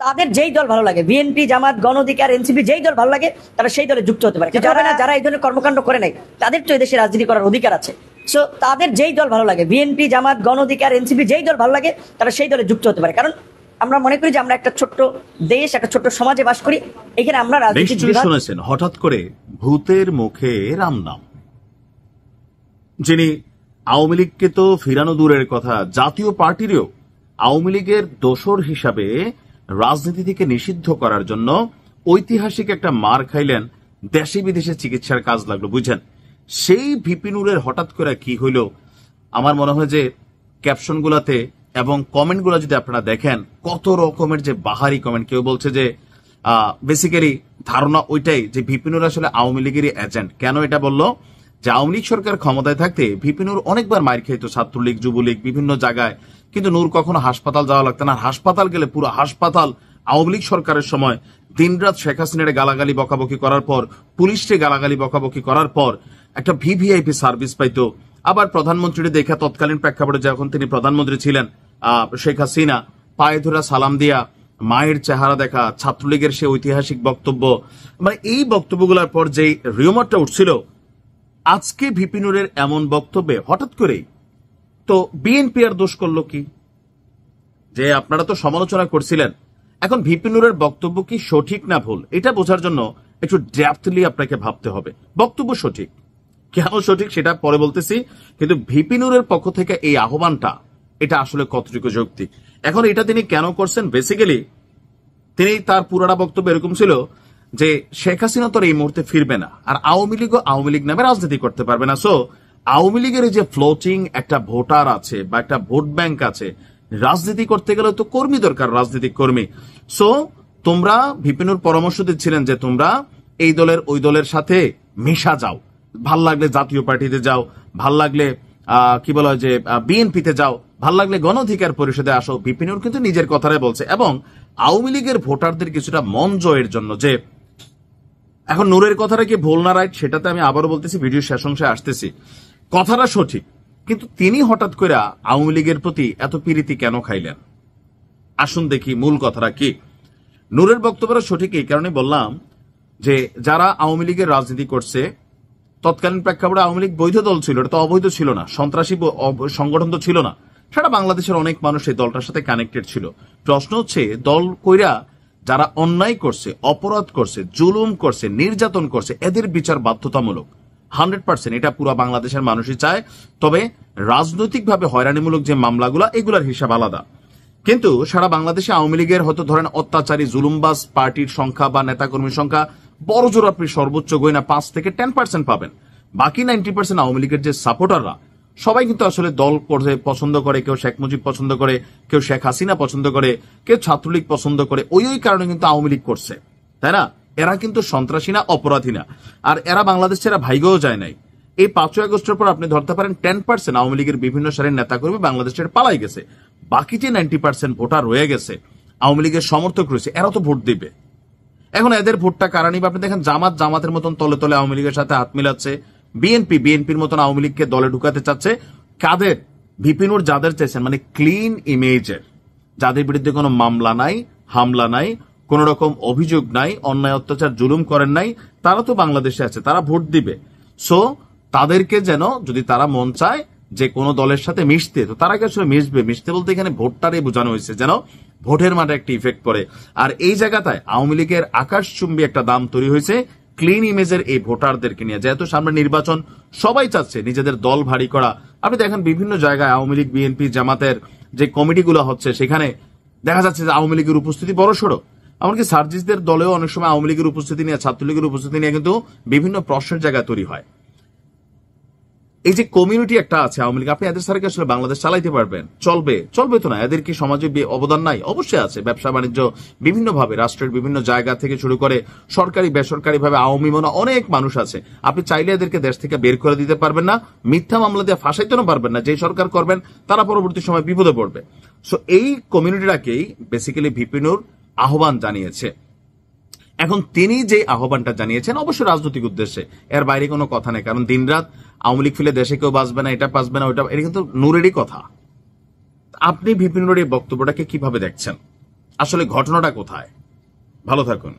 তাদের যেই দল ভালো লাগে, বিএনপি, জামাত, গণ অধিকার, এনসিপি, যেই দল ভালো লাগে তারা সেই দলে যুক্ত হতে পারে। যারা এই ধরনের কর্মকাণ্ড করে নাই তাদের তো এদেশে রাজনীতি করার অধিকার আছে। সো তাদের যেই দল ভালো লাগে, বিএনপি, জামাত, গণ অধিকার, এনসিপি, যেই দল ভালো লাগে তারা সেই দলে যুক্ত হতে পারে। কারণ আমরা মনে করি যে আমরা একটা ছোট্ট দেশ, একটা ছোট্ট সমাজে বাস করি। এখানে আমরা রাজনীতি শুনেছেন হঠাৎ করে ভূতের মুখে রাম নাম। যিনি আওয়ামী লীগকে তো ফিরানো দূরের কথা, জাতীয় পার্টিরও আওয়ামী লীগের দোসর হিসাবে রাজনীতি থেকে নিষিদ্ধ করার জন্য ঐতিহাসিক একটা মার খাইলেন, দেশে বিদেশে চিকিৎসার কাজ লাগলো। বুঝছেন, সেই ভিপি নুরের হঠাৎ করে কি হইল, আমার মনে হয় যে ক্যাপশনগুলোতে এবং কমেন্টগুলো যদি আপনারা দেখেন, কত রকমের যে বাহারি কমেন্ট। কেউ বলছে যে বেসিক্যালি ধারণা ওইটাই যে ভিপি নুর আসলে আওয়ামী লীগেরই এজেন্ট। কেন এটা বললো? যে আওয়ামী লীগ সরকার ক্ষমতায় থাকতে ভিপি নুর অনেকবার মার খেত, ছাত্রলীগ, যুবলীগ, বিভিন্ন জায়গায়, কিন্তু নূর কখনো হাসপাতাল যাওয়া লাগতো না। হাসপাতাল গেলে পুরো হাসপাতাল আওয়ামী লীগ সরকারের সময় দিনরাত শেখ হাসিনার গালাগালি বকাবকি করার পর, পুলিশকে গালাগালি বকাবকি করার পর একটা ভিভিআইপি সার্ভিস পাইতো। আবার প্রধানমন্ত্রীর দেখা তৎকালীন প্রেক্ষাপটে যখন তিনি প্রধানমন্ত্রী ছিলেন, শেখ হাসিনা পায়ে ধরা সালাম দিয়া, মায়ের চেহারা দেখা, ছাত্রলীগের সে ঐতিহাসিক বক্তব্য, মানে এই বক্তব্যগুলোর পর যেই রিউমারটা উঠছিল, আজকে ভিপি নুরের এমন বক্তব্যে হঠাৎ করেই তো বিএনপি আর দোষ করলো কি? যে আপনারা তো সমালোচনা করছিলেন, এখন ভিপি নুরের বক্তব্য কি সঠিক না ভুল, এটা বোঝার জন্য একটু ডেপথলি আপনাকে ভাবতে হবে। বক্তব্য সঠিক, কেন সঠিক সেটা পরে বলতেছি, কিন্তু ভিপি নুরের পক্ষ থেকে এই আহ্বানটা, এটা আসলে কতটুকু যৌক্তিক। এখন এটা তিনি কেন করছেন? বেসিক্যালি তিনি তার পুরানা বক্তব্য এরকম ছিল যে শেখ হাসিনা তো এই মুহূর্তে ফিরবে না, আর আওয়ামী লীগও আওয়ামী লীগ নামে রাজনীতি করতে পারবে না। সো আওয়ামী লীগের যে ফ্লোটিং একটা ভোটার আছে বা একটা ভোট ব্যাংক আছে, রাজনীতি করতে গেলে তো কর্মী দরকার, রাজনৈতিক কর্মী। সো তোমরা, ভিপিনুর পরামর্শ দিচ্ছিলেন যে তোমরা এই দলের ওই দলের সাথে মিশা যাও, ভাল লাগলে জাতীয় পার্টিতে যাও, ভাল লাগলে কি বলা হয় যে বিএনপিতে যাও, ভাল লাগলে গণ অধিকার পরিষদে আসো। ভিপিনুর কিন্তু নিজের কথাটাই বলছে, এবং আওয়ামী লীগের ভোটারদের কিছুটা মন জয়ের জন্য। যে এখন নূরের কথাটা কি ভুল না রাইট, সেটাতে আমি আবারও বলতেছি, ভিডিও শেষ অংশে আসতেছি। কথাটা সঠিক, কিন্তু তিনি হঠাৎ করে আওয়ামী লীগের প্রতি এত প্রীতি কেন খাইলেন? আসুন দেখি মূল কথাটা কি। নূরের বক্তব্যটা সঠিক এই কারণে বললাম যে যারা আওয়ামী লীগের রাজনীতি করছে, তৎকালীন প্রেক্ষাপটে আওয়ামী লীগ বৈধ দল ছিল, এটা তো অবৈধ ছিল না, সন্ত্রাসী সংগঠন তো ছিল না। সারা বাংলাদেশের অনেক মানুষ এই দলটার সাথে কানেক্টেড ছিল। প্রশ্ন হচ্ছে, দল কইরা যারা অন্যায় করছে, অপরাধ করছে, জুলুম করছে, নির্যাতন করছে, এদের বিচার বাধ্যতামূলক 100%। এটা পুরো বাংলাদেশের মানুষই চায়। তবে রাজনৈতিকভাবে হয়রানিমূলক যে মামলাগুলো, এগুলার হিসাব আলাদা। কিন্তু সারা বাংলাদেশে আওয়ামী লীগের হয়তো ধরেন অত্যাচারী জুলুমবাজ পার্টির সংখ্যা বা নেতাকর্মীর সংখ্যা বড় জোর আপনি সর্বোচ্চ গয়না 5 থেকে 10% পাবেন। বাকি 90% আওয়ামী লীগের যে সাপোর্টাররা, সবাই কিন্তু আসলে দল পছন্দ করে। কেউ শেখ মুজিব পছন্দ করে, কেউ শেখ হাসিনা পছন্দ করে, কেউ ছাত্রলীগ পছন্দ করে। ওই কারণে কিন্তু আওয়ামী লীগ করছে, তাই না? এরা কিন্তু সন্ত্রাসী না, অপরাধী না, আর এরা বাংলাদেশ ছেড়ে ভাইগেও যায় নাই। এই 5ই আগস্টের পর আপনি ধরতে পারেন 10% আওয়ামী লীগের বিভিন্ন সারির নেতাকর্মী বাংলাদেশের পালাই গেছে। বাকি যে 90% ভোটার রয়ে গেছে, আওয়ামী লীগের সমর্থক রয়েছে, এরা তো ভোট দিবে। এখন এদের ভোটটা কারা নিবে? আপনি দেখেন জামাতের মতন তলে তলে আওয়ামী লীগের সাথে হাত মিলাচ্ছে, বিএনপির মতন আওয়ামী লীগকে দলে ঢুকাতে চাচ্ছে। কাদের? ভিপিনুর যাদের চাইছেন, মানে ক্লিন ইমেজের, যাদের বিরুদ্ধে কোনো মামলা নাই, হামলা নাই, কোন রকম অভিযোগ নাই, অন্যায় অত্যাচার জুলুম করেন নাই, তারা তো বাংলাদেশে আছে, তারা ভোট দিবে। সো তাদেরকে যেন, যদি তারা মন চায় যে কোনো দলের সাথে মিশতে, তো তারা কি আসলে মিশবে? মিশতে বলতে এখানে ভোটটারে বোঝানো হয়েছে, যেন ভোটের মাঠে একটা ইফেক্ট পড়ে। আর এই জায়গাটায় আওয়ামী লীগের আকাশচুম্বী একটা দাম তৈরি হয়েছে ক্লিন ইমেজের এই ভোটারদেরকে নিয়ে। যেহেতু সামনে নির্বাচন, সবাই চাচ্ছে নিজেদের দল ভারী করা। আপনি দেখেন বিভিন্ন জায়গায় আওয়ামী লীগ, বিএনপি, জামাতের যে কমিটিগুলো হচ্ছে, সেখানে দেখা যাচ্ছে যে আওয়ামী লীগের উপস্থিতি বড়সড়। এমনকি সার্জিসদের দলেও অনেক সময় আওয়ামী লীগের উপস্থিতি নিয়ে, ছাত্রলীগের উপস্থিতি নিয়ে কিন্তু বিভিন্ন প্রশ্নের জায়গা তৈরি হয়। এই যে কমিউনিটি একটা আছে আওয়ামী লীগ, আপনি এদের সাথে আসলে বাংলাদেশ চালাইতে পারবেন? চলবে তো না। এদের কি সমাজে অবদান নাই? অবশ্যই আছে। ব্যবসা বাণিজ্য বিভিন্নভাবে, রাষ্ট্রের বিভিন্ন জায়গা থেকে শুরু করে সরকারি বেসরকারি ভাবে আওয়ামী মনে অনেক মানুষ আছে। আপনি চাইলে এদেরকে দেশ থেকে বের করে দিতে পারবেন না, মিথ্যা মামলা দিয়ে ফাঁসাইতেও পারবেন না। যে সরকার করবেন তারা পরবর্তী সময় বিপদে পড়বে। সো এই কমিউনিটিটাকেই বেসিক্যালি ভিপিনুর আহ্বান জানিয়েছে। এখন তিনি যে আহ্বানটা জানিয়েছেন অবশ্যই রাজনৈতিক উদ্দেশ্যে, এর বাইরে কোনো কথা নেই। কারণ দিনরাত আওয়ামী লীগ ফেলে দেশে কেউ বাঁচবে না, এটা বাঁচবে না, ওইটা, এটা কিন্তু নূরেরই কথা। আপনি ভিপি নুরের এই বক্তব্যটাকে কিভাবে দেখছেন? আসলে ঘটনাটা কোথায়? ভালো থাকুন।